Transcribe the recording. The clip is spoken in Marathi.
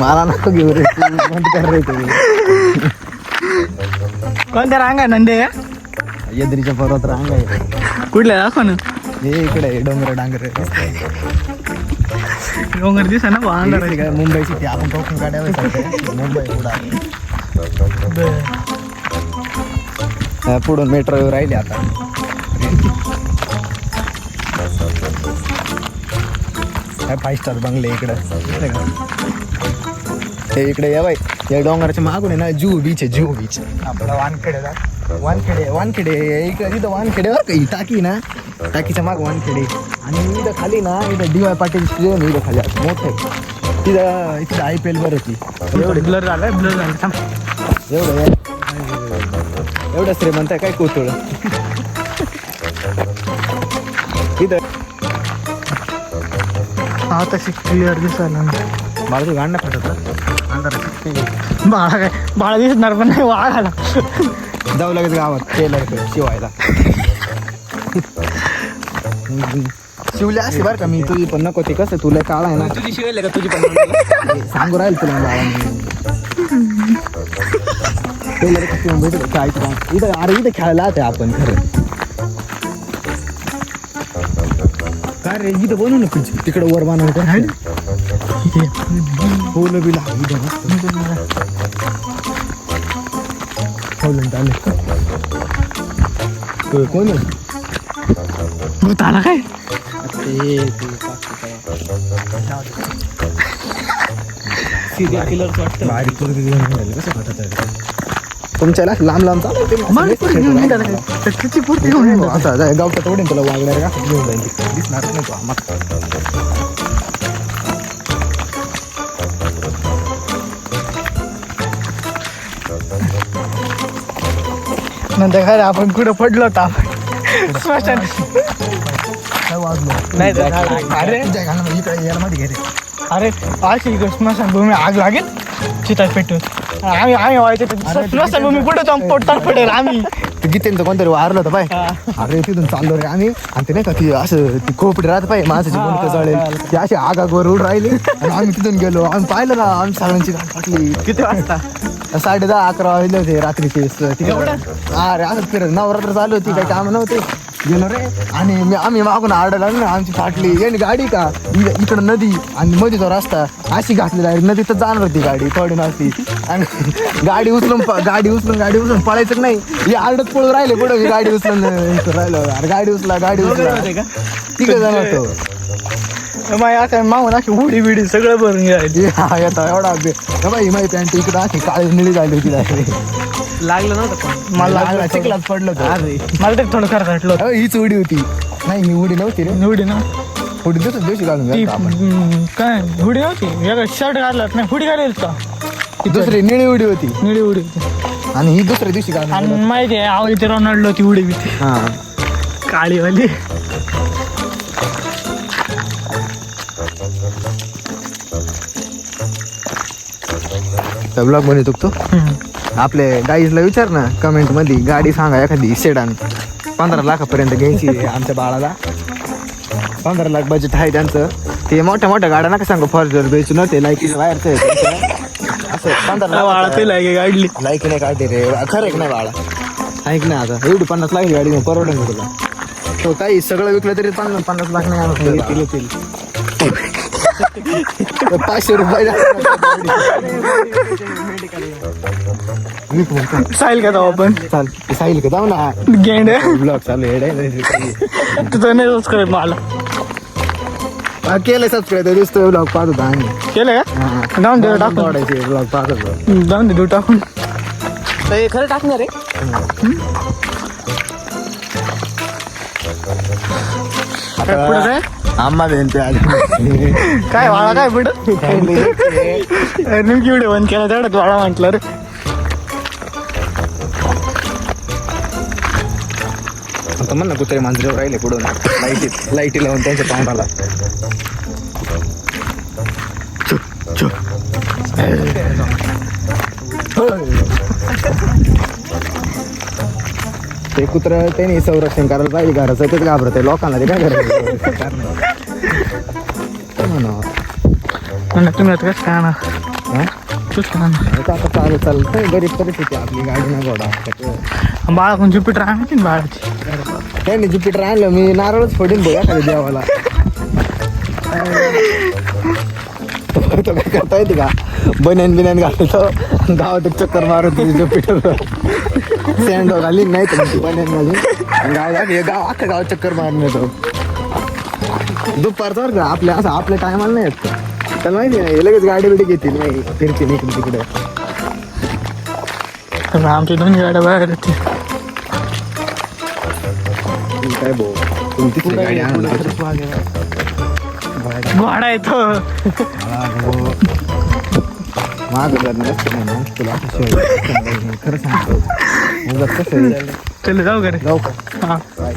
मला नको घेऊ रे तू बंद कर रे तुम्ही. कोणत्या रांगा नंदे का येदरीच्या पर्वत रांग आहे. कुठल्या दाखव ना हे इकडे आहे, डोंगर डांगर डोंगर दिसा ना अंधार काय मुंबई सिटी आपण कोकण गाड्या मुंबई पुढे पुढून मेट्रो राहिली आता. काय 5 स्टार बंगले इकडं हे इकडे या बाई या डोंगराच्या मागून आहे ना जुहू बीच आहे. जुहू बीच आपला वानखेडे इकडे तिथं वानखेडेवर काही टाकी ना टाकीच्या माग वानखेडे आणि इथं खाली ना इथं DY पाटील स्टेडियम इथं खाली मोठं आहे. तिथं IPL बरं होती. ब्लर झालं थांब. एवढं श्रीमंत आहे काय कोतुळ इथं. हा तशी क्लिअर दिसायला मला तू गाणं फाटत बाळा काय बाळा दिसणार पण नाही वाळाला जाऊ लागेल गावात टेलर शिवायला. शिवले असे बरं का मी तुझी पण नको ते कसं तुला काळ आहे ना तुझी शिवायला का तुझी पण सांगू राहील तुला बाळा टेलर इथं अरे इथं खेळायला आहे आपण खरं काय रे इथं बनवू ना तिकडं वर बनवलं का होलं बिल कोण भूताला काय तुमच्याला लांब लांब चालू गावठात ओढीन तुला वागणार का घेऊन जाईल दिसणार नाही तो आम्हाला. नंतर खरं आपण कुठं पडलो होतो आपण स्मशान नाही अरे इकडे याला मध्ये घे अरे अशी इकडे स्मशानभूमी आग लागेल चिता पेटून आम्ही व्हायचं स्मशानभूमी पुढे जाऊन पोटतार पडेल आम्ही गीतेंचं कोणतरी वारलं होतं पाय अरे तिथून चाललो रे आम्ही आणि ते नाही का ती असं ती खोपडी राहत पाय माझं जीवन जळेल ती अशी आगावर उड राहिली आणि आम्ही तिथून गेलो आम्ही पाहिलं ना आम्ही सगळ्यांची गाठ फाटली. किती वाजता 10:30-11 वाजले होते रात्रीचे. अरे असंच फिरत नवरात्र चालू होती काही काम नव्हते गेलो रे आणि आम्ही मागून आरडायला ना आमची फाटली यांनी गाडी का इकडं नदी आणि मधीचा रस्ता अशी घातली डायरेक्ट नदीतच जाणार होती गाडी थोडी नसती आणि गाडी उचलून पळायचं नाही हे आरडत पळून राहिले पुढे गाडी उचलून राहिलो अरे गाडी उचला तिकडे जाणार तो माय आता मागून अशी उडी बिडी सगळं भरून घ्यायची येता एवढा बाई माही पॅन्ट इकडं अशी काळी निळी झाली होती लागलं नव्हतं मला चिखलात पडलं होतं मला तरी थोडं खरं वाटलं हीच उडी होती नाही ही उडी नव्हती रे हुडी ना हुडी दुसऱ्या दिवशी घालून काय हुडी नव्हती शर्ट घालत नाही हुडी घालेल का दुसरी निळी उडी होती निळी उडी होती आणि ही दुसऱ्या दिवशी घालून आणि माहिती आहे आवडीची रोनाल्डो ती उडी बिती हा काळीवाली ब्लॉग बनवतो तो आपले गाईजला विचार ना कमेंट मध्ये गाडी सांगा एखादी सेडान 15 लाखापर्यंत घ्यायची आमच्या बाळाला 15 लाख बजेट आहे त्यांचं. ते मोठ्या गाड्या नका सांगू फॉर्च्युनर बेचून नव्हते लायकी बाहेरचे असं 15 बाळा ते लायकी गाडली लायकी नाही काढते रे खरं एक नाही बाळा ऐक ना आता एवढी 50 लाख गाडी परवडेल ना तुला तो काही सगळं विकलं तरी 50 लाख नाही येतील 500 रुपये साईल का जाऊ आपण चाल साहिल का जाऊ ना गेंड ब्लॉग चालू तुझं नाही सबस्क्राईब मला केलं सबस्क्राईब दिसतोय ब्लॉग पाहत होता आम्ही केलं का जाऊन दे टाकून ब्लॉग पाहत होतो जाऊन दे देऊ टाकून खरं टाकणार रे पुढं काय आम्हा बेन ते आले काय वाळा काय पुढं नेमकी व्हिडिओ बंद केला तेवढ्यात वाळा म्हटलं रे आता म्हण ना कुत्रे मांजरेवर राहिले पुढून लाईटी लावून त्यांच्या तोंडाला ते कुत्र त्यांनी संरक्षण करायला पाहिजे घराचं तेच घाबरत आहे लोकांना ते काय करायचं तुम्ही कसं काय ना हा? तूच का ना आता चालू चालतं गरीब परिस्थिती आपली गाडी ना घोडा बाळा कोण ज्युपिटर आहे माहिती ना बाळाची त्यांनी ज्युपिटर आणलं मी नारळच फोडीन बघा खाली देवाला तो काय करता येते का बन्यान बिन्यान घालतो गावात एक चक्कर मारत ज्युपिटर सँड घाली नाही तर बन्यान घाली गाव अख्खं गाव चक्कर मारून येतो दुपारचा बरं का आपल्या टायमाला नाही येत त्याला माहिती नाही लगेच गाडी बिडी घेतील नाही फिरतील इकडे तिकडे आमच्या दोन्ही गाड्या बाहेर येते काय भाऊ तुमची गाडी आणला घोडा येतो माझं लग्न नसतं म्हणून तुला खरं सांगतो कसं चल जाऊ घरी जाऊ का हा बाय